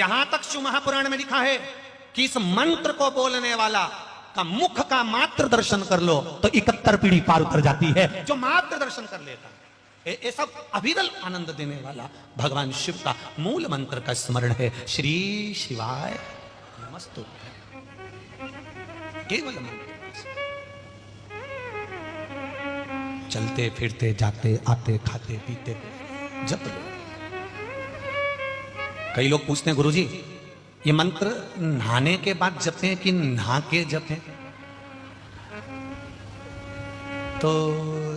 यहां तक शिव महापुराण में लिखा है कि इस मंत्र को बोलने वाला का मुख का मात्र दर्शन कर लो तो 71 पीढ़ी पार उतर जाती है, जो मात्र दर्शन कर लेता। ये सब अविरल आनंद देने वाला भगवान शिव का मूल मंत्र का स्मरण है। श्री शिवाय नमस्तुभ्यं, केवल मंत्र। चलते फिरते जाते आते खाते पीते जप लो। कई लोग पूछते हैं गुरुजी ये मंत्र नहाने के बाद जपें कि नहा के जपें? तो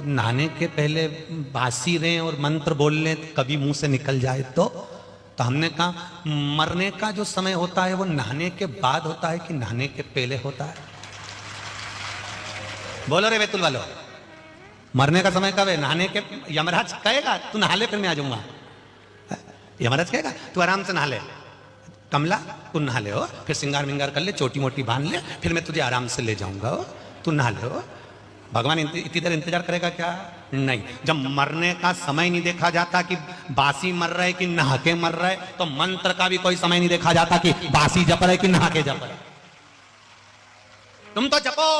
नहाने के पहले बासी रहें और मंत्र बोल लें कभी मुंह से निकल जाए तो हमने कहा मरने का जो समय होता है वो नहाने के बाद होता है कि नहाने के पहले होता है? बोलो रे बैतुल वालो, मरने का समय कब है? नहाने के। यमराज कहेगा तू नहा ले फिर मैं आ जाऊंगा। यमराज कहेगा तू आराम से नहा ले, कमला तू नहा ले हो, फिर सिंगार मिंगार कर ले, छोटी मोटी बांध ले, फिर मैं तुझे आराम से ले जाऊंगा हो, तू नहा ले हो। भगवान इतनी देर इंतजार करेगा क्या? नहीं। जब मरने का समय नहीं देखा जाता कि बासी मर रहा है कि नहा के मर रहा है, तो मंत्र का भी कोई समय नहीं देखा जाता कि बासी जप रहा है कि नहा के जप रहा है। तुम तो जपो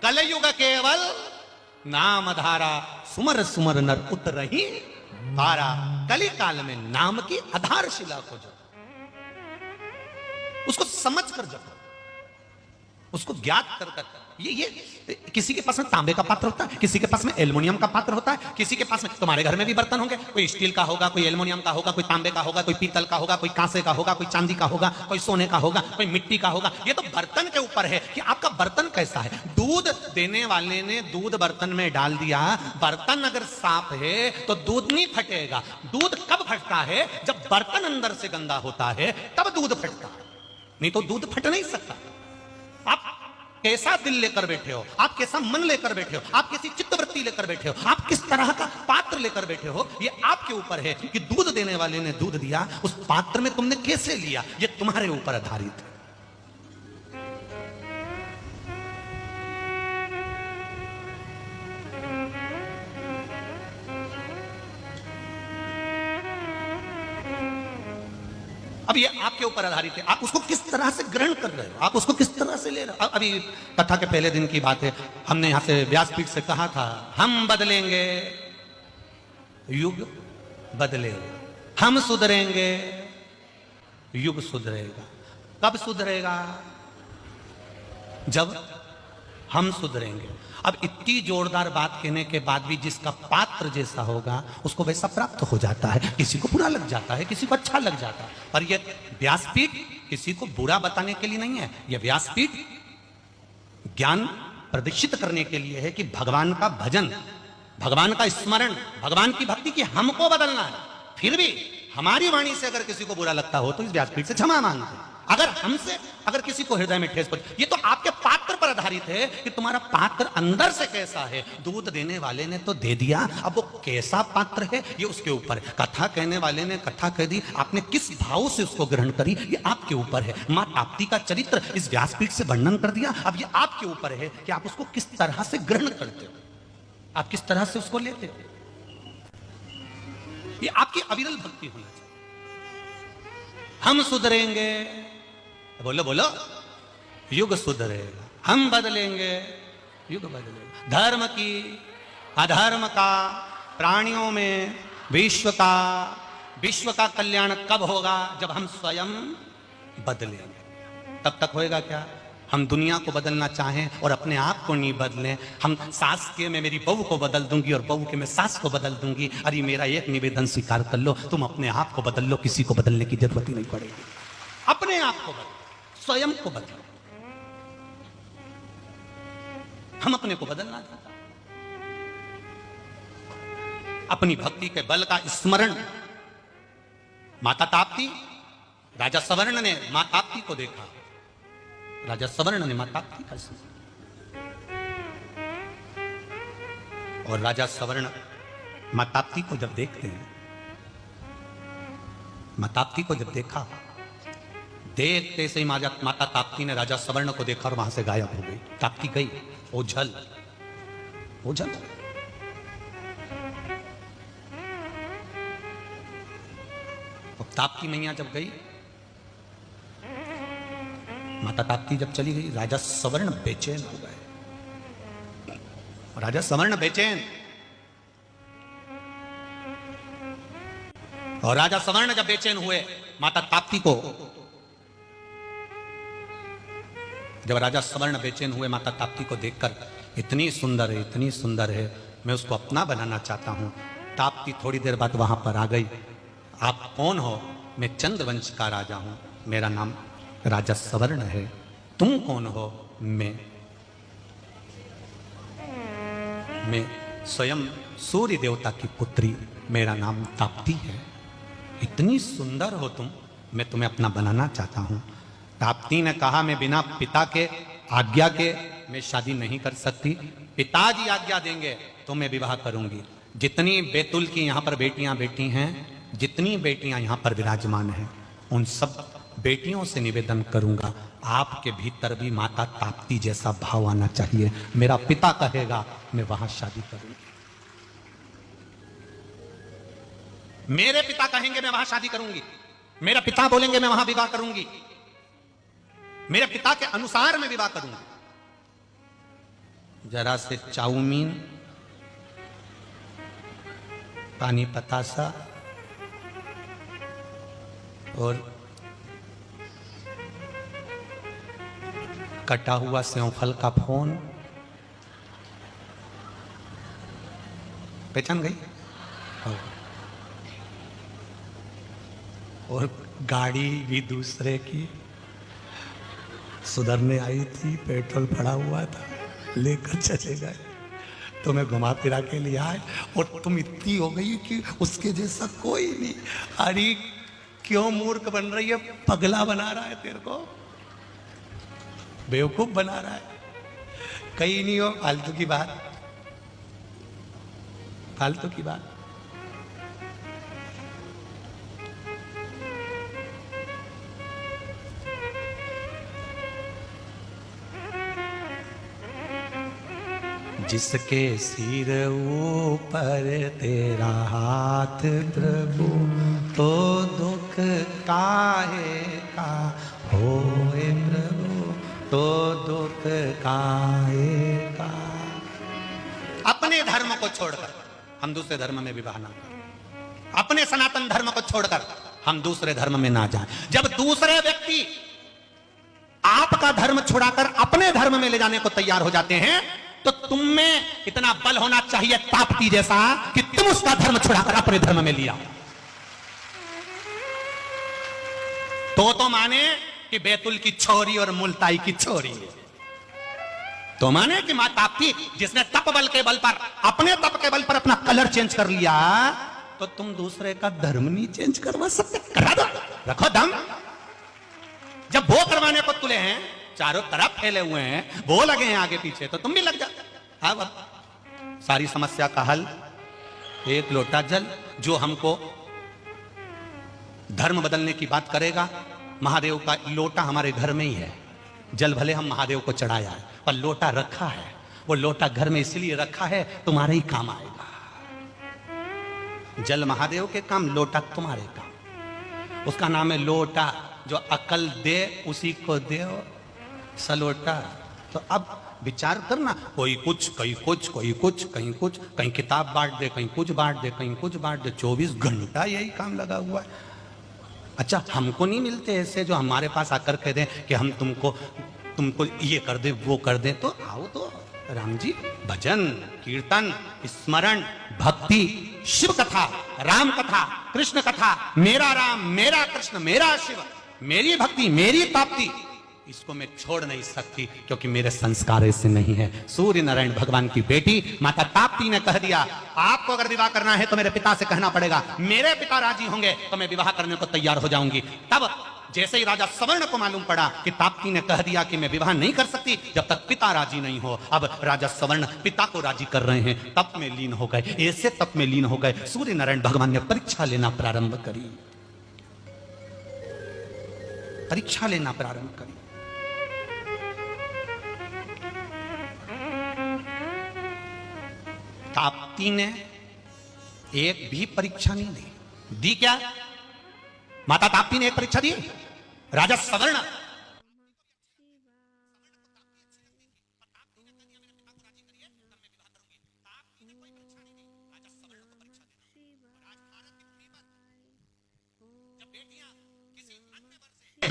कलयुग केवल नाम धारा, सुमर सुमर नर उतरहि पारा। कली काल में नाम की आधारशिला को जपो, उसको समझ कर जपो, उसको ज्ञात कर। ये किसी के पास में तांबे का पात्र होता है, किसी के पास में एल्युमिनियम का पात्र होता है, किसी के पास में, तुम्हारे घर में भी बर्तन होंगे, कोई स्टील का होगा, कोई एल्युमिनियम का होगा, कोई तांबे का होगा, कोई पीतल का होगा, कोई कांसे का होगा, कोई चांदी का होगा, कोई सोने का होगा, कोई मिट्टी का होगा। ये तो बर्तन के ऊपर है कि आपका बर्तन कैसा है। दूध देने वाले ने दूध बर्तन में डाल दिया, बर्तन अगर साफ है तो दूध नहीं फटेगा। दूध कब फटता है? जब बर्तन अंदर से गंदा होता है तब दूध फटता है, नहीं तो दूध फट नहीं सकता। आप कैसा दिल लेकर बैठे हो, आप कैसा मन लेकर बैठे हो, आप कैसी चित्तवृत्ति लेकर बैठे हो, आप किस तरह का पात्र लेकर बैठे हो, ये आपके ऊपर है कि दूध देने वाले ने दूध दिया, उस पात्र में तुमने कैसे लिया, ये तुम्हारे ऊपर आधारित है। अब ये आपके ऊपर आधारित है, आप उसको किस तरह से ग्रहण कर रहे हो, आप उसको किस तरह से ले रहे हो। अभी कथा के पहले दिन की बात है, हमने यहां से व्यासपीठ से कहा था हम बदलेंगे, युग बदलेगा, हम सुधरेंगे, युग सुधरेगा। कब सुधरेगा? जब हम सुधरेंगे। अब इतनी जोरदार बात कहने के बाद भी जिसका पात्र जैसा होगा उसको वैसा प्राप्त हो जाता है। किसी को बुरा लग जाता है, किसी को अच्छा लग जाता है, पर यह व्यासपीठ किसी को बुरा बताने के लिए नहीं है। यह व्यासपीठ ज्ञान प्रदर्शित करने के लिए है कि भगवान का भजन, भगवान का स्मरण, भगवान की भक्ति की हमको बदलना है। फिर भी हमारी वाणी से अगर किसी को बुरा लगता हो तो इस व्यासपीठ से क्षमा मांगते हैं। अगर हमसे अगर किसी को हृदय में ठेस पहुंचे, ये तो आपके पात्र पर आधारित है कि तुम्हारा पात्र अंदर से कैसा है। दूध देने वाले ने तो दे दिया, अब वो कैसा पात्र है ये उसके ऊपर है। कथा कहने वाले ने कथा कह दी, आपने किस भाव से उसको ग्रहण करी ये आपके ऊपर है। मां ताप्ती का चरित्र इस व्यासपीठ से वर्णन कर दिया, अब ये आपके ऊपर है कि आप उसको किस तरह से ग्रहण करते हो, आप किस तरह से उसको लेते हो। ये आपकी अविरल भक्ति होनी चाहिए। हम सुधरेंगे, बोलो बोलो, युग सुधरेगा। हम बदलेंगे, युग बदलेगा। धर्म की अधर्म का, प्राणियों में विश्व का कल्याण कब होगा? जब हम स्वयं बदलेंगे। तब तक होएगा क्या? हम दुनिया को बदलना चाहें और अपने आप को नहीं बदलें। हम सास के मैं मेरी बहू को बदल दूंगी और बहू के मैं सास को बदल दूंगी। अरे मेरा एक निवेदन स्वीकार कर लो, तुम अपने आप को बदल लो, किसी को बदलने की जरूरत ही नहीं पड़ेगी। अपने आप को बदलो, स्वयं को बदलो। हम अपने को बदलना चाहते, अपनी भक्ति के बल का स्मरण। माता ताप्ती, राजा सवर्ण ने मां ताप्ती को देखा, राजा सवर्ण ने मां ताप्ती का स्मरण, और राजा सवर्ण मां ताप्ती को जब देखते हैं, मां ताप्ती को जब देखा, देखते से ही माता ताप्ती ने राजा सवर्ण को देखा और वहां से गायब हो गई। ताप्ती गई, ओझल ओझल। ताप्ती मैया जब गई माता ताप्ती जब चली गई, राजा सवर्ण बेचैन हो गए। राजा सवर्ण बेचैन, और राजा सवर्ण जब बेचैन हुए, माता ताप्ती को, जब राजा सवर्ण बेचैन हुए माता ताप्ती को देखकर, इतनी सुंदर है, इतनी सुंदर है, मैं उसको अपना बनाना चाहता हूं। ताप्ती थोड़ी देर बाद वहां पर आ गई। आप कौन हो? मैं चंद्रवंश का राजा हूं, मेरा नाम राजा सवर्ण है। तुम कौन हो? मैं स्वयं सूर्य देवता की पुत्री, मेरा नाम ताप्ती है। इतनी सुंदर हो तुम, मैं तुम्हें अपना बनाना चाहता हूं। ताप्ती ने कहा, मैं बिना पिता के आज्ञा के मैं शादी नहीं कर सकती। पिताजी आज्ञा देंगे तो मैं विवाह करूंगी। जितनी बैतुल की यहां पर बेटियां बैठी हैं, जितनी बेटियां यहां पर विराजमान हैं, उन सब बेटियों से निवेदन करूंगा, आपके भीतर भी माता ताप्ती जैसा भाव आना चाहिए। मेरा पिता कहेगा मैं वहां शादी करूंगी, मेरे पिता कहेंगे मैं वहां शादी करूंगी, मेरे पिता बोलेंगे मैं वहां विवाह करूंगी, मेरे पिता के अनुसार मैं विवाह करूंगी। जरा से चाउमीन, पानी पतासा और कटा हुआ सेवफल का फोन, पहचान गई? और गाड़ी भी दूसरे की सुधरने आई थी, पेट्रोल पड़ा हुआ था, लेकर चले गए। तुम्हें घुमा फिरा के लिए आए और तुम इतनी हो गई कि उसके जैसा कोई नहीं। अरे क्यों मूर्ख बन रही है? पगला बना रहा है तेरे को, बेवकूफ बना रहा है। कहीं नहीं हो, फालतू की बात, फालतू की बात। जिसके सिर ऊपर तेरा हाथ प्रभु, तो दुख काहे का होए प्रभु, तो दुख काहे का। अपने धर्म को छोड़कर हम दूसरे धर्म में विवाह ना करें, अपने सनातन धर्म को छोड़कर हम दूसरे धर्म में ना जाएं। जब दूसरे व्यक्ति आपका धर्म छुड़ाकर अपने धर्म में ले जाने को तैयार हो जाते हैं, तो तुम में इतना बल होना चाहिए ताप्ती जैसा कि तुम उसका धर्म छुड़ाकर अपने धर्म में लिया। तो माने कि बैतुल की छोरी और मुल्ताई की छोरी, तो माने कि मां ताप्ती जिसने तप बल के बल पर, अपने तप के बल पर अपना कलर चेंज कर लिया, तो तुम दूसरे का धर्म नहीं चेंज करवा सकते। करा दो, रखो दम। जब वो करवाने को तुले हैं, चारों तरफ फैले हुए हैं, वो लगे हैं आगे पीछे, तो तुम भी लग जाते। अब सारी समस्या का हल एक लोटा जल। जो हमको धर्म बदलने की बात करेगा, महादेव का लोटा हमारे घर में ही है। जल भले हम महादेव को चढ़ाया है, पर लोटा रखा है। वो लोटा घर में इसलिए रखा है, तुम्हारे ही काम आएगा। जल महादेव के काम, लोटा तुम्हारे काम। उसका नाम है लोटा। जो अकल दे उसी को दे सलोटा। तो अब विचार करना, कोई कुछ, कहीं कुछ, कोई कुछ, कहीं कुछ, कहीं किताब बांट दे, कहीं कुछ बांट दे, कहीं कुछ बांट दे। 24 घंटा यही काम लगा हुआ है। अच्छा, हमको नहीं मिलते ऐसे जो हमारे पास आकर कह दें कि हम तुमको ये कर दे, वो कर दे। तो आओ तो राम जी, भजन, कीर्तन, स्मरण, भक्ति, शिव कथा, राम कथा, कृष्ण कथा, मेरा राम, मेरा कृष्ण, मेरा शिव, मेरी भक्ति, मेरी ताप्ती, इसको मैं छोड़ नहीं सकती, क्योंकि मेरे संस्कार ऐसे नहीं है। सूर्य नारायण भगवान की बेटी माता ताप्ती ने कह दिया, आपको अगर विवाह करना है तो मेरे पिता से कहना पड़ेगा। मेरे पिता राजी होंगे तो मैं विवाह करने को तैयार हो जाऊंगी। तब जैसे ही राजा सवर्ण को मालूम पड़ा कि ताप्ती ने कह दिया कि मैं विवाह नहीं कर सकती जब तक पिता राजी नहीं हो, अब राजा सवर्ण पिता को राजी कर रहे हैं, तप में लीन हो गए। ऐसे तप में लीन हो गए, सूर्य नारायण भगवान ने परीक्षा लेना प्रारंभ करी, परीक्षा लेना प्रारंभ करी। ताप्ती ने एक भी परीक्षा नहीं दी। क्या? माता ताप्ती ने एक परीक्षा दी। राजा सवर्ण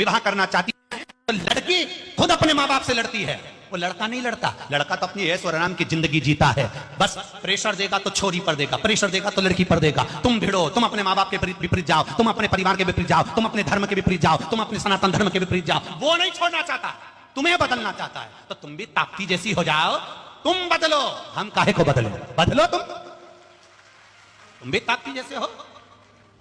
विवाह करना चाहती है तो लड़की खुद अपने माँ बाप से लड़ती है, वो लड़का नहीं लड़ता। लड़का तो अपनी ऐश और आराम की जिंदगी जीता है, बस प्रेशर देगा तो छोरी पर देगा, प्रेशर देगा तो लड़की पर देगा। तुम भिड़ो, तुम अपने माँ बाप के विपरीत जाओ, तुम अपने परिवार के विपरीत जाओ, तुम अपने धर्म के विपरीत जाओ, तुम अपने सनातन धर्म के विपरीत जाओ। वो नहीं छोड़ना चाहता, तुम्हें बदलना चाहता है। तो तुम भी ताप्ती जैसी हो जाओ, तुम बदलो, हम काहे को बदलो, बदलो तुम भी ताप्ती जैसे हो।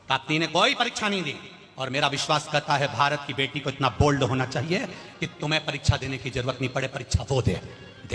ताप्ती ने कोई परीक्षा नहीं दी, और मेरा विश्वास करता है भारत की बेटी को इतना बोल्ड होना चाहिए कि तुम्हें परीक्षा देने की जरूरत नहीं पड़े, परीक्षा वो दे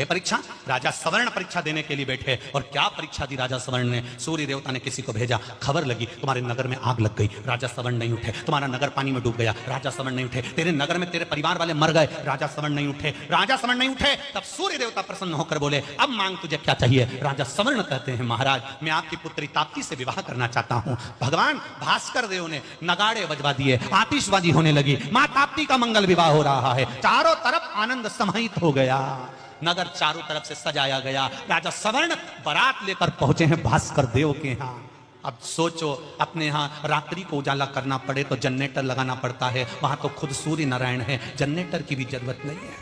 परीक्षा। राजा सवर्ण परीक्षा देने के लिए बैठे, और क्या परीक्षा दी राजा सवर्ण ने। सूर्य देवता ने किसी को भेजा, खबर लगी तुम्हारे नगर में आग लग गई, राजा सवर्ण नहीं उठे। तुम्हारा नगर पानी में डूब गया, राजा सवर्ण नहीं उठे। तेरे नगर में तेरे परिवार वाले मर गए, राजा सवर्ण नहीं उठे, राजा सवर्ण नहीं उठे। तब सूर्य देवता प्रसन्न होकर बोले, अब मांग तुझे क्या चाहिए। राजा सवर्ण कहते हैं, महाराज मैं आपकी पुत्री ताप्ती से विवाह करना चाहता हूं। भगवान भास्कर देव ने नगाड़े बजवा दिए, आतिशबाजी होने लगी, मां ताप्ती का मंगल विवाह हो रहा है। चारों तरफ आनंद समाहित हो गया, नगर चारों तरफ से सजाया गया। राजा सवर्ण बारात लेकर पहुंचे हैं भास्कर देव के यहाँ। अब सोचो, अपने यहाँ रात्रि को उजाला करना पड़े तो जनरेटर लगाना पड़ता है, वहां तो खुद सूर्य नारायण है, जनरेटर की भी जरूरत नहीं है।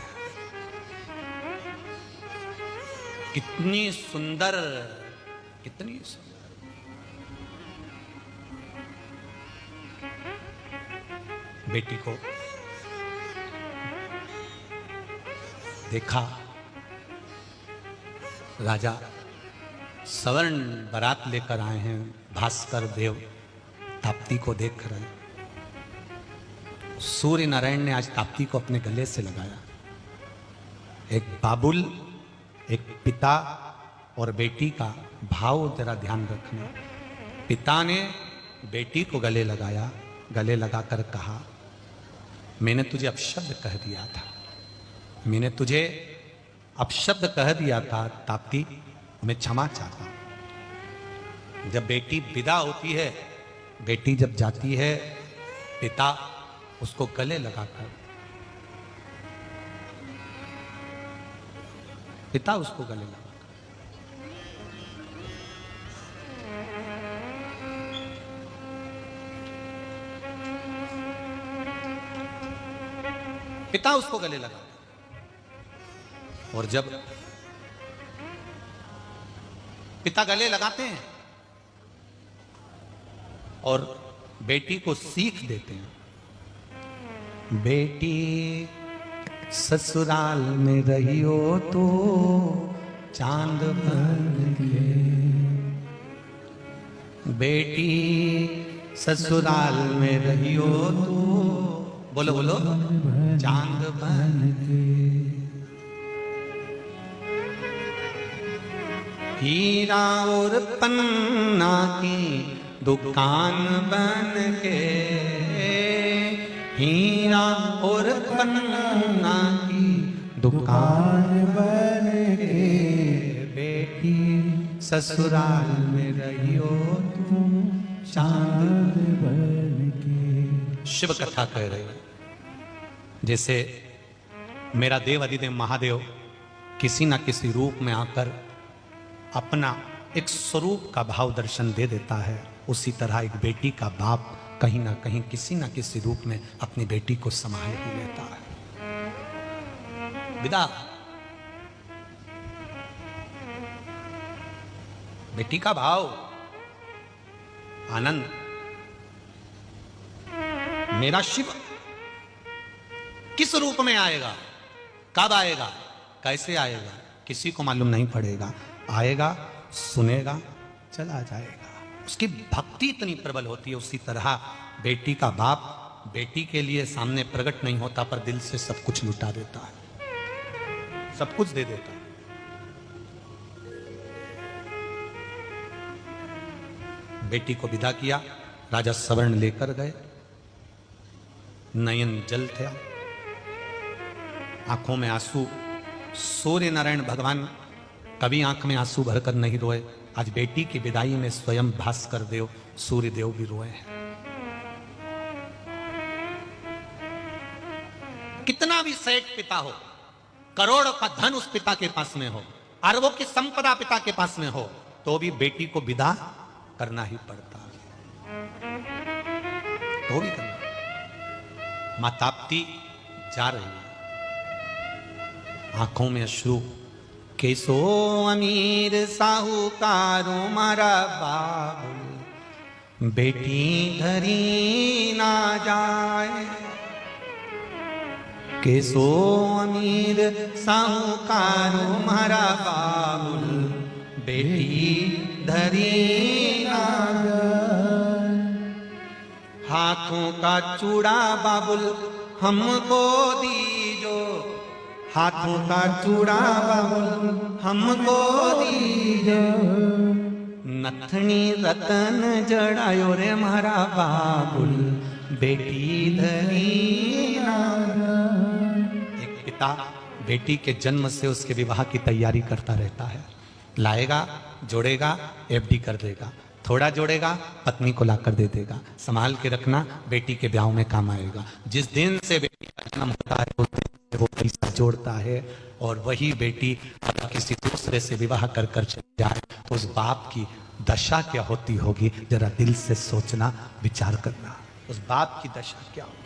कितनी सुंदर, कितनी सुंदर। बेटी को देखा, राजा सवर्ण बारात लेकर आए हैं, भास्कर देव ताप्ती को देख रहे हैं। सूर्य नारायण ने आज ताप्ती को अपने गले से लगाया। एक बाबुल, एक पिता और बेटी का भाव जरा ध्यान रखना। पिता ने बेटी को गले लगाया, गले लगाकर कहा, मैंने तुझे अपशब्द कह दिया था, मैंने तुझे अपशब्द कह दिया था ताप्ती, मैं क्षमा चाहता हूं। जब बेटी विदा होती है, बेटी जब जाती है, पिता उसको गले लगाकर, पिता उसको गले लगाकर, पिता उसको गले लगा। और जब पिता गले लगाते हैं और बेटी को सीख देते हैं, बेटी ससुराल में रहियो तो चांद बन के, बेटी ससुराल में रहियो तो, बोलो बोलो, चांद बन के। हीरा और पन्ना की दुकान बन के, हीरा और पन्ना की दुकान बन के, बेटी ससुराल में रहियो तुम चांद बन के। शिव कथा कह रहे हैं, जैसे मेरा देव अधिदेव महादेव किसी ना किसी रूप में आकर अपना एक स्वरूप का भाव दर्शन दे देता है, उसी तरह एक बेटी का बाप कहीं ना कहीं किसी ना किसी रूप में अपनी बेटी को संभाल ही लेता है। विदा, बेटी का भाव, आनंद। मेरा शिव किस रूप में आएगा, कब आएगा, कैसे आएगा, किसी को मालूम नहीं पड़ेगा। आएगा, सुनेगा, चला जाएगा। उसकी भक्ति इतनी प्रबल होती है। उसी तरह बेटी का बाप बेटी के लिए सामने प्रकट नहीं होता, पर दिल से सब कुछ लुटा देता है, सब कुछ दे देता है। बेटी को विदा किया, राजा सवर्ण लेकर गए, नयन जल थे, आंखों में आंसू। सूर्य नारायण भगवान कभी आंख में आंसू भरकर नहीं रोए। आज बेटी की विदाई में स्वयं भास्कर देव, सूर्य देव भी रोए हैं। कितना भी सेठ पिता हो, करोड़ों का धन उस पिता के पास में हो, अरबों की संपदा पिता के पास में हो, तो भी बेटी को विदा करना ही पड़ता है, तो भी करना। मां ताप्ती जा रही है, आंखों में अश्रु। कैसो अमीर साहूकारो मारा बाबुल, बेटी धरी ना जाए। कैसो अमीर साहूकारो मारा बाबुल, बेटी धरी ना जाए। हाथों का चूड़ा बाबुल हमको दीजो, हाथों का चूड़ा बाबुल हमको दीजो। नथनी रतन जड़ायो रे मारा बाबुल, बेटी धरी ना जाए। एक पिता बेटी के जन्म से उसके विवाह की तैयारी करता रहता है। लाएगा, जोड़ेगा, एफडी कर देगा, थोड़ा जोड़ेगा, पत्नी को लाकर दे देगा, संभाल के रखना, बेटी के ब्याह में काम आएगा। जिस दिन से बेटी का जन्म होता है उस दिन से वो पैसा जोड़ता है, और वही बेटी अगर किसी दूसरे से विवाह कर कर चली जाए तो उस बाप की दशा क्या होती होगी, जरा दिल से सोचना, विचार करना, उस बाप की दशा क्या होगी।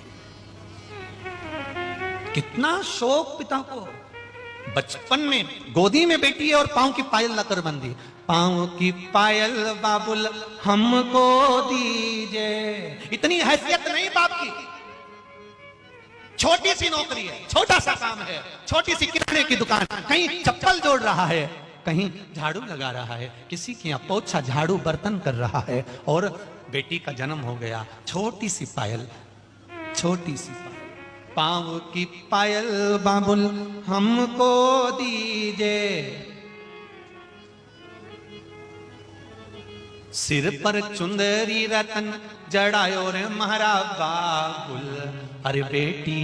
कितना शोक पिता को। बचपन में गोदी में बेटी है और पांव की पायल लाकर बंदी, पांव की पायल बाबुल हमको दीजिए। इतनी हैसियत नहीं बाप की। छोटी सी नौकरी है, छोटा सा काम है, छोटी सी किराने की दुकान, कहीं चप्पल जोड़ रहा है, कहीं झाड़ू लगा रहा है, किसी के यहाँ पोछा झाड़ू बर्तन कर रहा है, और बेटी का जन्म हो गया। छोटी सी पायल, छोटी सी पायल, पांव की पायल बाबुल हमको दीजिए। सिर पर चुंदरी रतन जड़ायो रे मारा बाबुल, अरे बेटी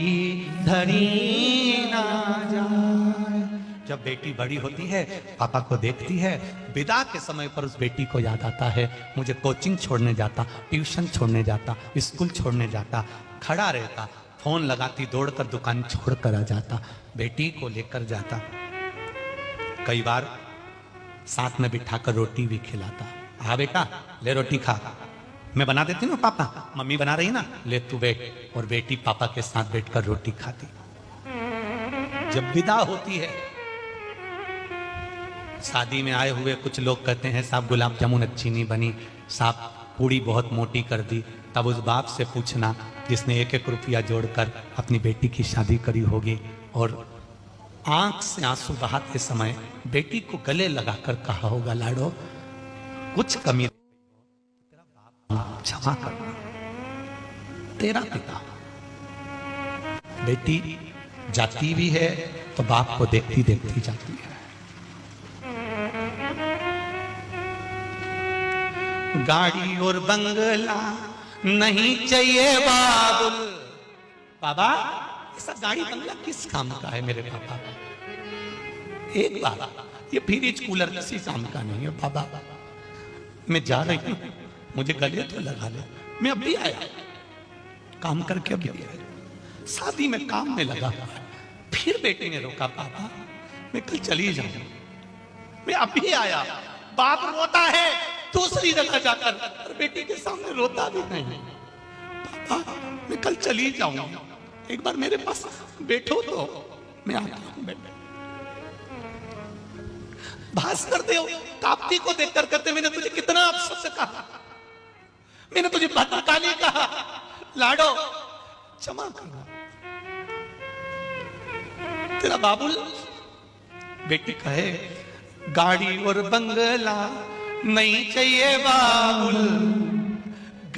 धरी ना जाए। जब बेटी बड़ी होती है, पापा को देखती है, विदा के समय पर उस बेटी को याद आता है, मुझे कोचिंग छोड़ने जाता, ट्यूशन छोड़ने जाता, स्कूल छोड़ने जाता, खड़ा रहता, फोन लगाती, दौड़कर दुकान छोड़कर आ जाता, बेटी को लेकर जाता। कई बार साथ में बिठाकर रोटी भी खिलाता। हाँ बेटा ले रोटी खा, मैं बना देती हूँ, पापा मम्मी बना रही ना, ले तू बैठ। और बेटी पापा के साथ बैठकर रोटी खाती। जब विदा होती है, शादी में आए हुए कुछ लोग कहते हैं साहब गुलाब जामुन अच्छी नहीं बनी, साहब पूड़ी बहुत मोटी कर दी, तब उस बाप से पूछना जिसने एक एक रुपया जोड़कर अपनी बेटी की शादी करी होगी, और आंख से आंसू बहाते समय बेटी को गले लगाकर कहा होगा, लाडो कुछ कमी क्षमा करना, तेरा पिता। बेटी जाती भी है तो बाप को देखती देखती जाती है। गाड़ी और बंगला नहीं चाहिए बाबुल। बाबा ऐसा गाड़ी बंगला किस काम का है मेरे पापा? एक बार ये फ्रिज कूलर किसी काम का नहीं है बाबा। मैं जा रही हूँ, मुझे गले तो लगा ले, मैं अभी आया, काम करके अभी आया, शादी में काम में लगा। फिर बेटे ने रोका, पापा मैं कल चली जाऊं, मैं अभी आया। बाप रोता है दूसरी जगह जाकर, और बेटी के सामने रोता भी नहीं। पापा मैं कल चली जाऊं, एक बार मेरे पास बैठो तो मैं आता हूं। भास्कर देव ताप्ती को देखकर कहते, मैंने तुझे कितना अपशब्द कहा, मैंने तुझे भद्रकाली कहा, लाडो क्षमा करना, तेरा बाबुल। बेटी कहे गाड़ी और बंगला नहीं चाहिए बाबुल,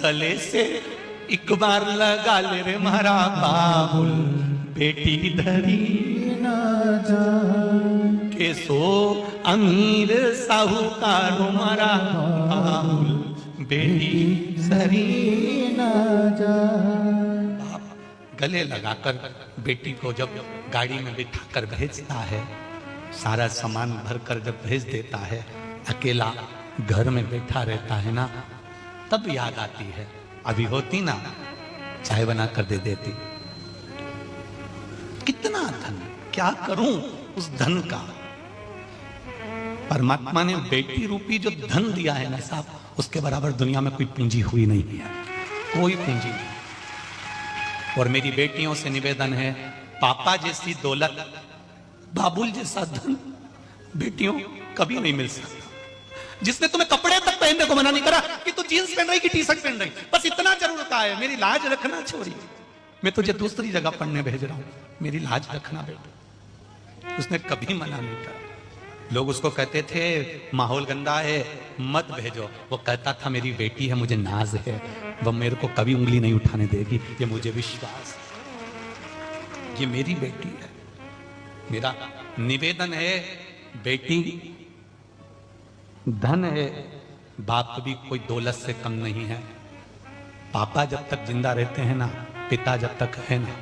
गले से एक बार लगा ले रे मारा बाबुल, बेटी धरी ना जाए। कैसो अमीर साहूकार मारा बाबुल, बेटी धरी ना जाए। बाप गले लगाकर बेटी को जब गाड़ी में बिठाकर भेजता है, सारा सामान भरकर जब भेज देता है, अकेला घर में बैठा रहता है ना, तब याद आती है, अभी होती ना चाय बना कर दे देती। कितना धन, क्या करूं उस धन का। परमात्मा ने बेटी रूपी जो धन दिया है ना साहब, उसके बराबर दुनिया में कोई पूंजी हुई नहीं है, कोई पूंजी नहीं। और मेरी बेटियों से निवेदन है, पापा जैसी दौलत, बाबुल जैसा धन बेटियों कभी नहीं मिल सकता। जिसने तुम्हें कपड़े तक पहनने को मना नहीं करा कि तू जींस पहन रही कि टी शर्ट पहन रही, बस इतना जरूर कहा है, मेरी लाज रखना छोड़ी, मैं तुझे दूसरी जगह पढ़ने भेज रहा हूं, मेरी लाज रखना बेटा। उसने कभी मना नहीं करा। लोग उसको कहते थे माहौल गंदा है मत भेजो, वो कहता था मेरी बेटी है, मुझे नाज है, वो मेरे को कभी उंगली नहीं उठाने देगी, ये मुझे विश्वास है, ये मेरी बेटी है। मेरा निवेदन है, बेटी धन है, बाप भी कोई दौलत से कम नहीं है। पापा जब तक जिंदा रहते हैं ना, पिता जब तक है ना,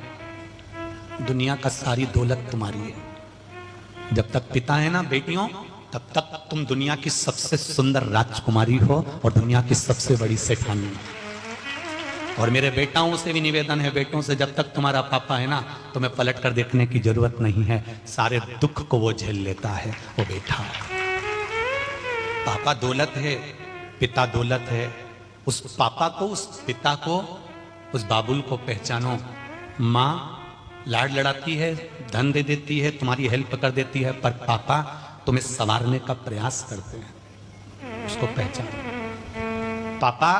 दुनिया का सारी दौलत तुम्हारी है। जब तक पिता है ना बेटियों, तब तक तुम दुनिया की सबसे सुंदर राजकुमारी हो और दुनिया की सबसे बड़ी सेठानी हो। और मेरे बेटाओं से भी निवेदन है, बेटों से, जब तक तुम्हारा पापा है ना, तुम्हें पलट कर देखने की जरूरत नहीं है, सारे दुख को वो झेल लेता है वो बेटा। पापा दौलत है, पिता दौलत है। उस पापा को, उस पिता को, उस बाबुल को पहचानो। माँ लाड लड़ाती है, धन दे देती है, तुम्हारी हेल्प कर देती है, पर पापा तुम्हें संवारने का प्रयास करते हैं, उसको पहचानो। पापा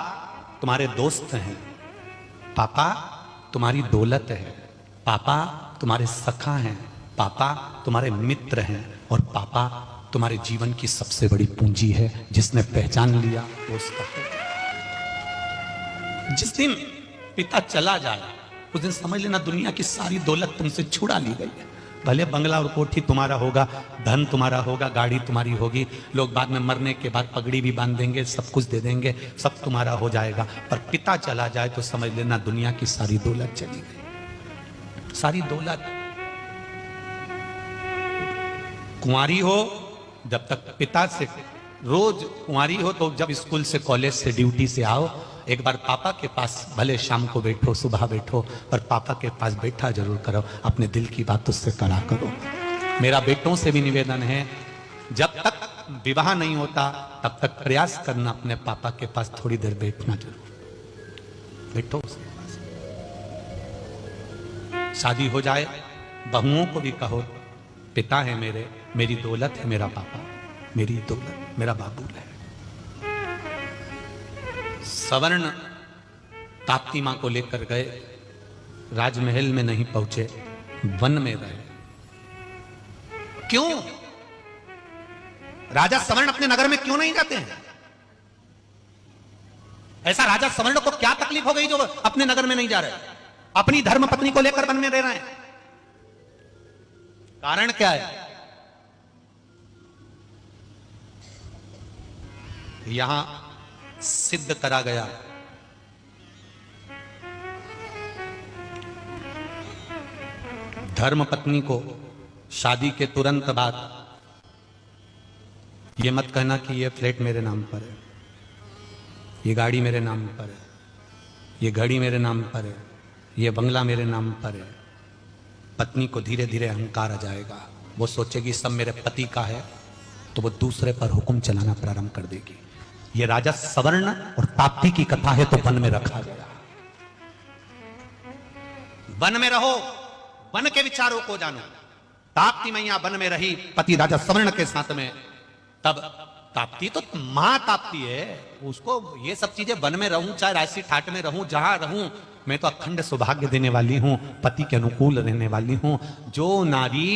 तुम्हारे दोस्त हैं, पापा तुम्हारी दौलत है, पापा तुम्हारे सखा हैं, पापा तुम्हारे मित्र हैं, और पापा तुम्हारे जीवन की सबसे बड़ी पूंजी है। जिसने पहचान लिया वो उसका है। जिस दिन पिता चला जाए उस दिन समझ लेना दुनिया की सारी दौलत तुमसे छुड़ा ली गई है। भले बंगला और कोठी तुम्हारा होगा, धन तुम्हारा होगा, गाड़ी तुम्हारी होगी, लोग बाद में मरने के बाद पगड़ी भी बांध देंगे, सब कुछ दे देंगे, सब तुम्हारा हो जाएगा, पर पिता चला जाए तो समझ लेना दुनिया की सारी दौलत चली गई। सारी दौलत। कुंवारी हो जब तक पिता से, रोज कुंवारी हो तो जब स्कूल से, कॉलेज से, ड्यूटी से आओ, एक बार पापा के पास भले शाम को बैठो, सुबह बैठो, पर पापा के पास बैठा जरूर करो, अपने दिल की बात उससे करा करो। मेरा बेटों से भी निवेदन है, जब तक विवाह नहीं होता तब तक प्रयास करना अपने पापा के पास थोड़ी देर बैठना जरूर बैठो उसके पास। शादी हो जाए, बहुओं को भी कहो पिता है मेरे, मेरी दौलत है मेरा पापा, मेरी दौलत मेरा बाबूल है। सवर्ण ताप्ती मां को लेकर गए, राजमहल में नहीं पहुंचे, वन में रहे। क्यों? राजा सवर्ण अपने नगर में क्यों नहीं जाते हैं? ऐसा राजा सवर्ण को क्या तकलीफ हो गई जो अपने नगर में नहीं जा रहे? अपनी धर्म पत्नी को लेकर वन में रह रहे हैं। कारण क्या है? यहां सिद्ध करा गया धर्म पत्नी को शादी के तुरंत बाद यह मत कहना कि यह फ्लैट मेरे नाम पर है, ये गाड़ी मेरे नाम पर है, ये घड़ी मेरे नाम पर है, ये बंगला मेरे नाम पर है। पत्नी को धीरे धीरे अहंकार आ जाएगा, वो सोचेगी सब मेरे पति का है, तो वो दूसरे पर हुक्म चलाना प्रारंभ कर देगी। ये राजा सवर्ण और ताप्ती की कथा है, तो वन में रखा गया। वन में रहो, वन के विचारों को जानो। ताप्ती मैया वन में रही पति राजा सवर्ण के साथ में, तब ताप्ती तो मां ताप्ती है, उसको ये सब चीजें वन में रहूं, चाहे राशि ठाट में रहूं, जहां रहूं, मैं तो अखंड सौभाग्य देने वाली हूं, पति के अनुकूल रहने वाली हूं। जो नारी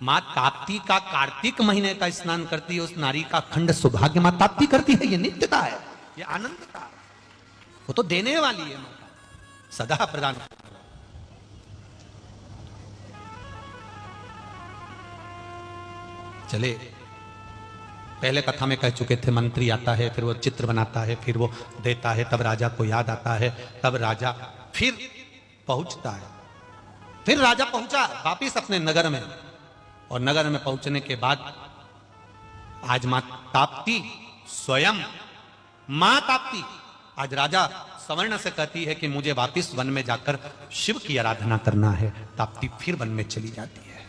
मां ताप्ती का कार्तिक महीने का स्नान करती है, उस नारी का अखंड सौभाग्य मां ताप्ती करती है। ये नित्यता है, ये आनंदता, वो तो देने वाली है, सदा प्रदान। चले, पहले कथा में कह चुके थे, मंत्री आता है, फिर वो चित्र बनाता है, फिर वो देता है, तब राजा को याद आता है, तब राजा फिर पहुंचता है। फिर राजा पहुंचा वापिस अपने नगर में, और नगर में पहुंचने के बाद आज मां ताप्ती स्वयं, मां ताप्ती आज राजा सवर्ण से कहती है कि मुझे वापिस वन में जाकर शिव की आराधना करना है। ताप्ती फिर वन में चली जाती है।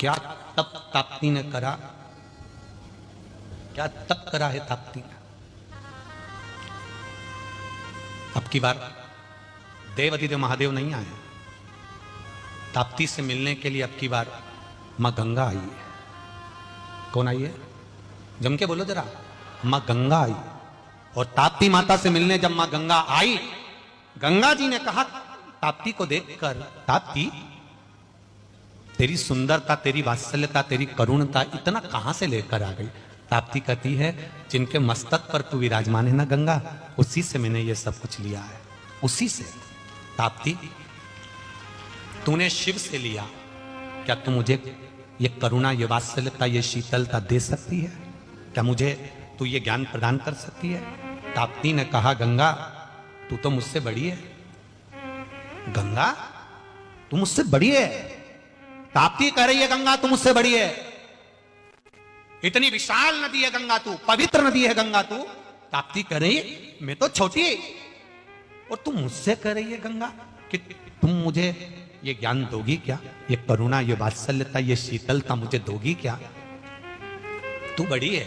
क्या तप ताप्ती ने करा? क्या तप करा है ताप्ती ने? अब की बार देव अधिदेव महादेव नहीं आए, ताप्ती से मिलने के लिए अब की बार मां गंगा आई है। कौन आई है? जम के बोलो जरा। मां गंगा आई। और ताप्ती माता से मिलने जब मां गंगा आई, गंगा जी ने कहा ताप्ती को देखकर, ताप्ती तेरी सुंदरता, तेरी वात्सल्यता, तेरी करुणता इतना कहां से लेकर आ गई? ताप्ती कहती है जिनके मस्तक पर तू विराजमान है ना गंगा, उसी से मैंने ये सब कुछ लिया है, उसी से। ताप्ती तूने शिव से लिया, क्या तू मुझे ये करुणा, ये वात्सल्यता, ये शीतलता दे सकती है? क्या मुझे तू ये ज्ञान प्रदान कर सकती है? ताप्ती ने कहा गंगा तू तो मुझसे बड़ी है। गंगा तू मुझसे बड़ी है। ताप्ती कह रही है गंगा तू मुझसे बड़ी है। इतनी विशाल नदी है गंगा तू, पवित्र नदी है गंगा तू। ताप्ती कह रही मैं तो छोटी, और तू मुझसे कह रही है गंगा कि तुम मुझे ये ज्ञान दोगी क्या? ये करुणा, ये वात्सल्यता, ये शीतलता मुझे दोगी क्या? तू बड़ी है।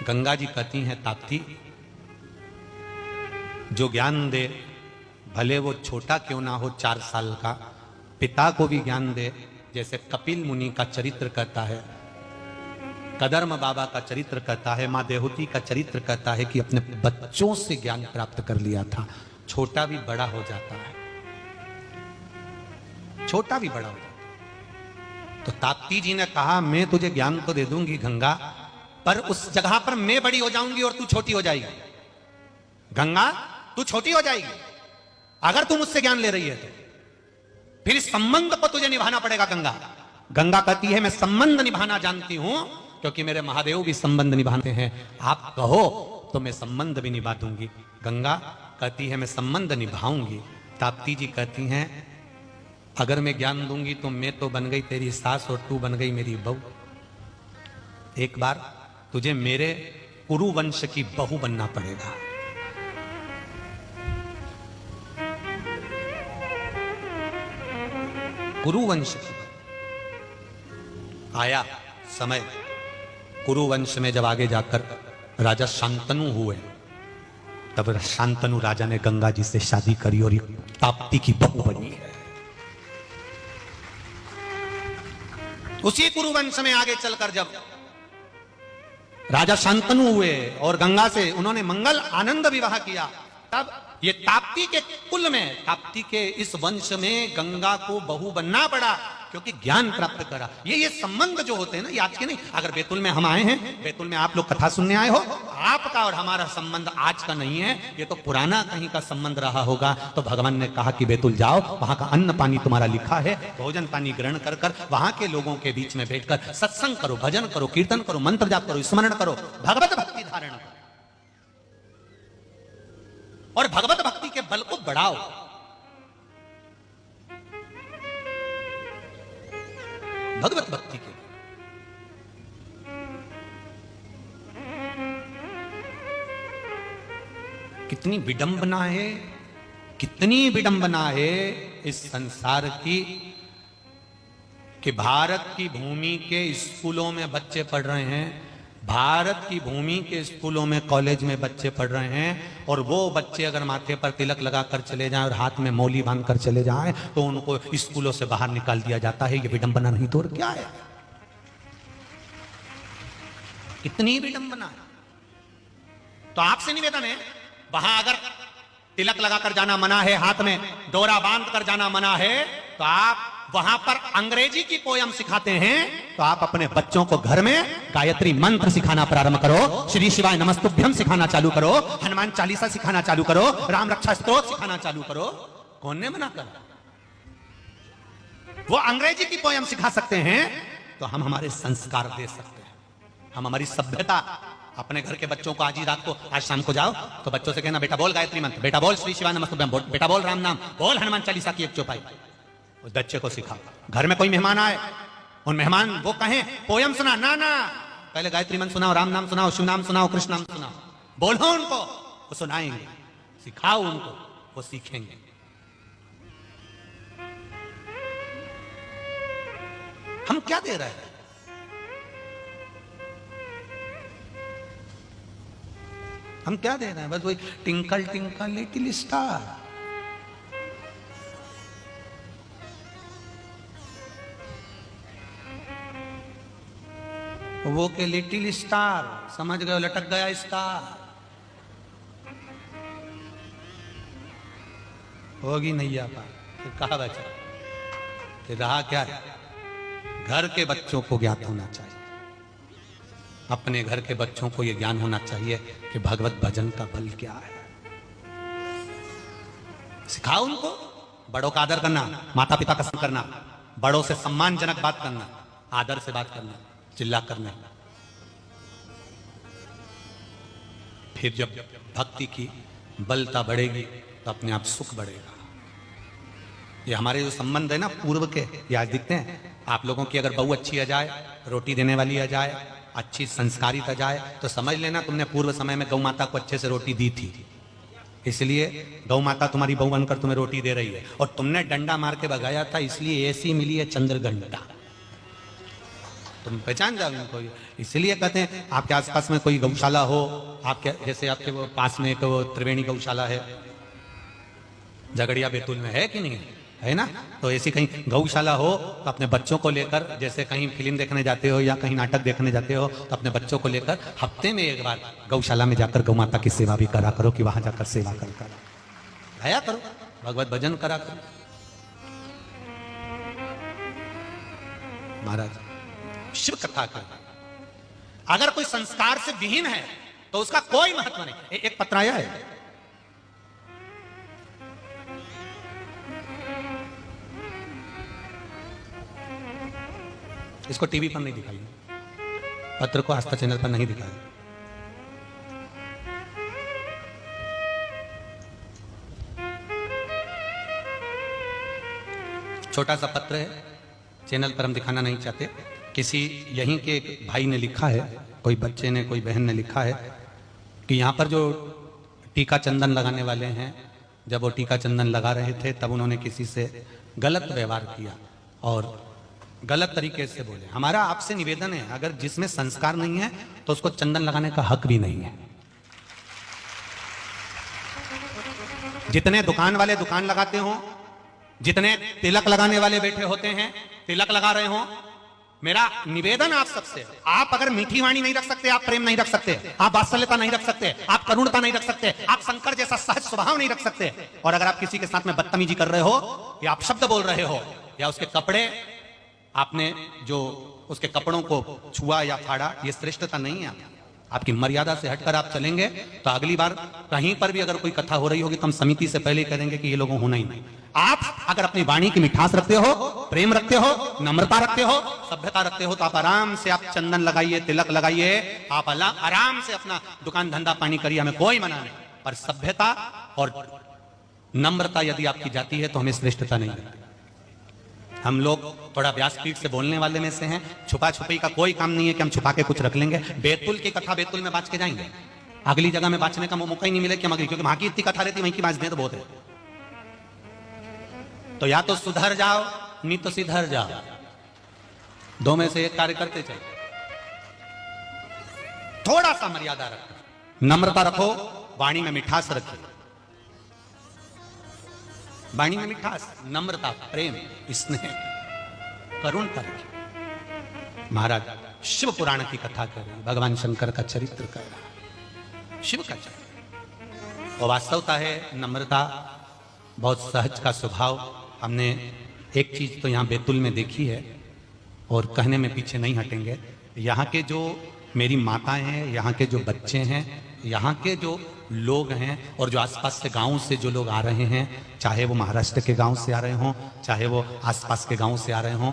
गंगा जी कहती हैं ताप्ती जो ज्ञान दे, भले वो छोटा क्यों ना हो, 4 साल का, पिता को भी ज्ञान दे। जैसे कपिल मुनि का चरित्र कहता है, कदर्म बाबा का चरित्र कहता है, मां देहूती का चरित्र कहता है कि अपने बच्चों से ज्ञान प्राप्त कर लिया था। छोटा भी बड़ा हो जाता है, छोटा भी बड़ा हो जाता है। तो ताप्ती जी ने कहा मैं तुझे ज्ञान तो दे दूंगी गंगा, पर उस जगह पर मैं बड़ी हो जाऊंगी और तू छोटी हो जाएगी। गंगा तू छोटी हो जाएगी अगर तू मुझसे ज्ञान ले रही है तो। फिर इस संबंध को तुझे निभाना पड़ेगा गंगा। गंगा कहती है मैं संबंध निभाना जानती हूं, क्योंकि मेरे महादेव भी संबंध निभाते हैं। आप कहो तो मैं संबंध भी निभा दूंगी। गंगा कहती है मैं संबंध निभाऊंगी। ताप्ती जी कहती हैं अगर मैं ज्ञान दूंगी तो मैं तो बन गई तेरी सास और तू बन गई मेरी बहू। एक बार तुझे मेरे कुरु वंश की बहू बनना पड़ेगा। कुरुवंश आया समय। कुरुवंश में जब आगे जाकर राजा शांतनु हुए, तब शांतनु राजा ने गंगा जी से शादी करी और ताप्ती की बहू बनी है। उसी कुरुवंश में आगे चलकर जब राजा शांतनु हुए और गंगा से उन्होंने मंगल आनंद विवाह किया, तब ये ताप्ती के कुल में, ताप्ती के इस वंश में गंगा को बहू बनना पड़ा, क्योंकि ज्ञान प्राप्त करा। ये संबंध जो होते हैं ना, ये आज के नहीं। अगर बैतुल में हम आए हैं, बैतुल में आप लोग कथा सुनने आए हो, आपका और हमारा संबंध आज का नहीं है, ये तो पुराना कहीं का संबंध रहा होगा। तो भगवान ने कहा कि बैतुल जाओ, वहां का अन्न पानी तुम्हारा लिखा है, भोजन पानी ग्रहण कर कर वहां के लोगों के बीच में बैठकर सत्संग करो, भजन करो, कीर्तन करो, मंत्र जाप करो, स्मरण करो, भगवत भक्ति धारण करो और भगवत भक्ति के बल को बढ़ाओ। भगवत भक्ति के कितनी विडंबना है, कितनी विडंबना है इस संसार की, कि भारत की भूमि के स्कूलों में बच्चे पढ़ रहे हैं, भारत की भूमि के स्कूलों में, कॉलेज में बच्चे पढ़ रहे हैं, और वो बच्चे अगर माथे पर तिलक लगाकर चले जाएं और हाथ में मौली बांधकर चले जाएं तो उनको स्कूलों से बाहर निकाल दिया जाता है। ये विडंबना नहीं तो और क्या है? कितनी विडंबना है। तो आपसे निवेदन है, वहां अगर तिलक लगाकर जाना मना है, हाथ में डोरा बांध कर जाना मना है, तो आप वहां पर अंग्रेजी की पोयम सिखाते हैं, तो आप अपने बच्चों को घर में गायत्री मंत्र सिखाना प्रारंभ करो, श्री शिवाय नमस्तुभ्यम सिखाना चालू करो, हनुमान चालीसा सिखाना चालू करो, राम रक्षा स्तोत्र सिखाना चालू करो। कौन ने मना करा? वो अंग्रेजी की पोयम सिखा सकते हैं, तो हम हमारे संस्कार दे सकते हैं, हम हमारी सभ्यता। अपने घर के बच्चों को आज ही रात को, आज शाम को जाओ तो बच्चों से कहना बेटा बोल गायत्री मंत्र, बेटा बोल श्री शिवाय नमस्तुभ्यम, बेटा बोल राम नाम, बोल हनुमान चालीसा की एक चौपाई। उस बच्चे को सिखा। घर में कोई मेहमान आए, उन मेहमान वो कहें पोयम सुना, ना ना, पहले गायत्री मंत्र सुनाओ, राम नाम सुनाओ, शिव नाम सुनाओ, कृष्ण नाम सुनाओ, बोलो उनको, वो सुनाएंगे। सिखाओ उनको, वो सीखेंगे। हम क्या दे रहे हैं? हम क्या दे रहे हैं? बस वही टिंकल टिंकल लिटिल स्टार। वो के लिटिल स्टार, समझ गए? लटक गया स्टार। होगी नैया पार, तो कहा बचा? तो रहा क्या है? घर के बच्चों को ज्ञात होना चाहिए, अपने घर के बच्चों को यह ज्ञान होना चाहिए कि भगवत भजन का बल क्या है। सिखाओ उनको, बड़ों का आदर करना, माता पिता का सम्मान करना, बड़ों से सम्मानजनक बात करना, आदर से बात करना, चिल्ला करना। फिर जब भक्ति की बलता बढ़ेगी तो अपने आप सुख बढ़ेगा। ये हमारे जो संबंध है ना पूर्व के, ये आज दिखते हैं। आप लोगों की अगर बहू अच्छी आ जाए, रोटी देने वाली आ जाए, अच्छी संस्कारित आ जाए, तो समझ लेना तुमने पूर्व समय में गौ माता को अच्छे से रोटी दी थी, इसलिए गौ माता तुम्हारी बहू बनकर तुम्हें रोटी दे रही है। और तुमने डंडा मार के भगाया था, इसलिए ऐसी मिली है चंद्रघंटा। तुम पहचान जाओ इनको। इसलिए कहते हैं आपके आसपास में कोई गौशाला हो, आपके जैसे आपके वो पास में एक वो त्रिवेणी गौशाला है, झगड़िया बैतूल में है कि नहीं है ना? तो ऐसी कहीं गौशाला हो तो अपने बच्चों को लेकर, जैसे कहीं फिल्म देखने जाते हो या कहीं नाटक देखने जाते हो, तो अपने बच्चों को लेकर हफ्ते में एक बार गौशाला में जाकर गौ माता की सेवा भी करा करो, कि वहां जाकर सेवा कर आया करो, भगवत भजन करा करो। महाराज शिव कथा कर, अगर कोई संस्कार से विहीन है तो उसका कोई महत्व नहीं। एक पत्र आया है, इसको टीवी पर नहीं दिखाई, पत्र को आस्था चैनल पर नहीं दिखाई। छोटा सा पत्र है, चैनल पर हम दिखाना नहीं चाहते। किसी यहीं के एक भाई ने लिखा है, कोई बच्चे ने, कोई बहन ने लिखा है कि यहाँ पर जो टीका चंदन लगाने वाले हैं, जब वो टीका चंदन लगा रहे थे तब उन्होंने किसी से गलत व्यवहार किया और गलत तरीके से बोले। हमारा आपसे निवेदन है, अगर जिसमें संस्कार नहीं है तो उसको चंदन लगाने का हक भी नहीं है। जितने दुकान वाले दुकान लगाते हो, जितने तिलक लगाने वाले बैठे होते हैं, तिलक लगा रहे हो, मेरा निवेदन आप सबसे, आप अगर मीठी वाणी नहीं रख सकते, आप प्रेम नहीं रख सकते, आप वात्सल्यता नहीं रख सकते, आप करुणता नहीं रख सकते, आप शंकर जैसा सहज स्वभाव नहीं रख सकते, और अगर आप किसी के साथ में बदतमीजी कर रहे हो या आप शब्द बोल रहे हो या उसके कपड़े, आपने जो उसके कपड़ों को छुआ या फाड़ा, ये श्रेष्ठता नहीं है। आपकी मर्यादा से हटकर आप चलेंगे तो अगली बार कहीं पर भी अगर कोई कथा हो रही होगी तो हम समिति से पहले करेंगे कि ये लोगों होना ही नहीं। आप अगर अपनी वाणी की मिठास रखते हो, प्रेम रखते हो, नम्रता रखते हो, सभ्यता रखते हो, तो आप आराम से आप चंदन लगाइए, तिलक लगाइए, आप आराम से अपना दुकान धंधा पानी करिए, हमें कोई मना नहीं। पर सभ्यता और नम्रता यदि आपकी जाती है तो हमें श्रेष्ठता नहीं लगती। हम लोग थोड़ा व्यासपीठ से बोलने वाले में से हैं, छुपा छुपी का कोई काम नहीं है कि हम छुपा के कुछ रख लेंगे। बैतूल की कथा बैतूल में बांच के जाएंगे, अगली जगह में बांचने का मौका ही नहीं मिले कि हम अगली, क्योंकि वहां की इतनी कथा रहती, वहीं की बांच दें तो बहुत है। तो या तो सुधर जाओ, नहीं तो सिधर जाओ, दो में से एक कार्य करते चलो। थोड़ा सा मर्यादा रखो, नम्रता रखो, वाणी में मिठास रखो, वाणी में मिठास, नम्रता, प्रेम, स्नेह, करुणता रखिए। महाराज शिव पुराण की कथा कर रहे हैं, भगवान शंकर का चरित्र कर रहा है, शिव का चरित्र। और वास्तवता है नम्रता, बहुत सहज का स्वभाव। हमने एक चीज तो यहाँ बैतूल में देखी है और कहने में पीछे नहीं हटेंगे। यहाँ के जो मेरी माताएं हैं, यहाँ के जो बच्चे हैं, यहाँ के जो लोग हैं और जो आसपास से गांव से जो लोग आ रहे हैं, चाहे वो महाराष्ट्र के गांव से आ रहे हों, चाहे वो आसपास के गांव से आ रहे हों,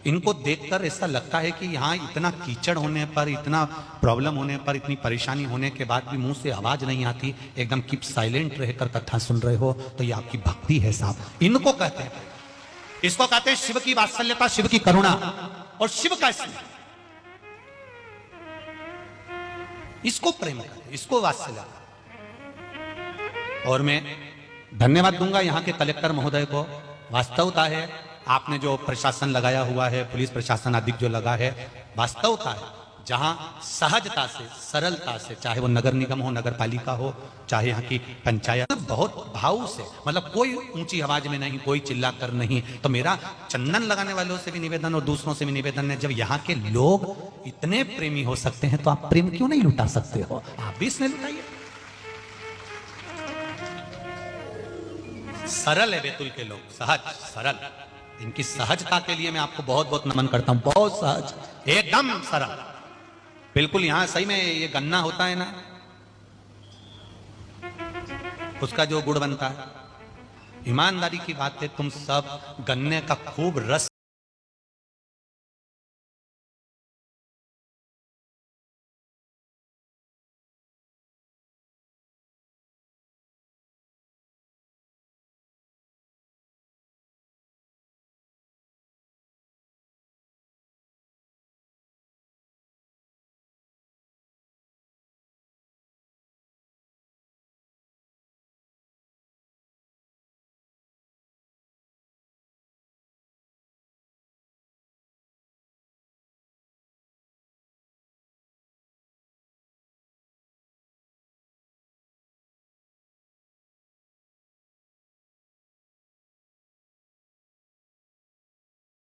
इनको देखकर ऐसा लगता है कि यहाँ इतना कीचड़ होने पर, इतना प्रॉब्लम होने पर, इतनी परेशानी होने के बाद भी मुंह से आवाज नहीं आती, एकदम कीप साइलेंट रहकर कथा सुन रहे हो, तो ये आपकी भक्ति है साहब। इनको कहते हैं, इसको कहते हैं शिव की वात्सल्यता, शिव की करुणा और शिव का स्नेह। इसको प्रेम करते, इसको वात्सल्य। और मैं धन्यवाद दूंगा यहाँ के कलेक्टर महोदय को। वास्तवता है आपने जो प्रशासन लगाया हुआ है, पुलिस प्रशासन आदि जो लगा है, वास्तवता है जहां सहजता से, सरलता से, चाहे वो नगर निगम हो, नगर पालिका हो, चाहे यहाँ की पंचायत, बहुत भाव से, मतलब कोई ऊंची आवाज में नहीं, कोई चिल्ला कर नहीं। तो मेरा चंदन लगाने वालों से भी निवेदन और दूसरों से भी निवेदन है, जब यहाँ के लोग इतने प्रेमी हो सकते हैं तो आप प्रेम क्यों नहीं लुटा सकते हो? आप भी इसमें लुटाइए। सरल है बैतूल के लोग, सहज सरल। इनकी सहजता के लिए मैं आपको बहुत बहुत नमन करता हूं। बहुत सहज, एकदम सरल, बिल्कुल। यहां सही में ये गन्ना होता है ना, उसका जो गुड़ बनता है, ईमानदारी की बात है, तुम सब गन्ने का खूब रस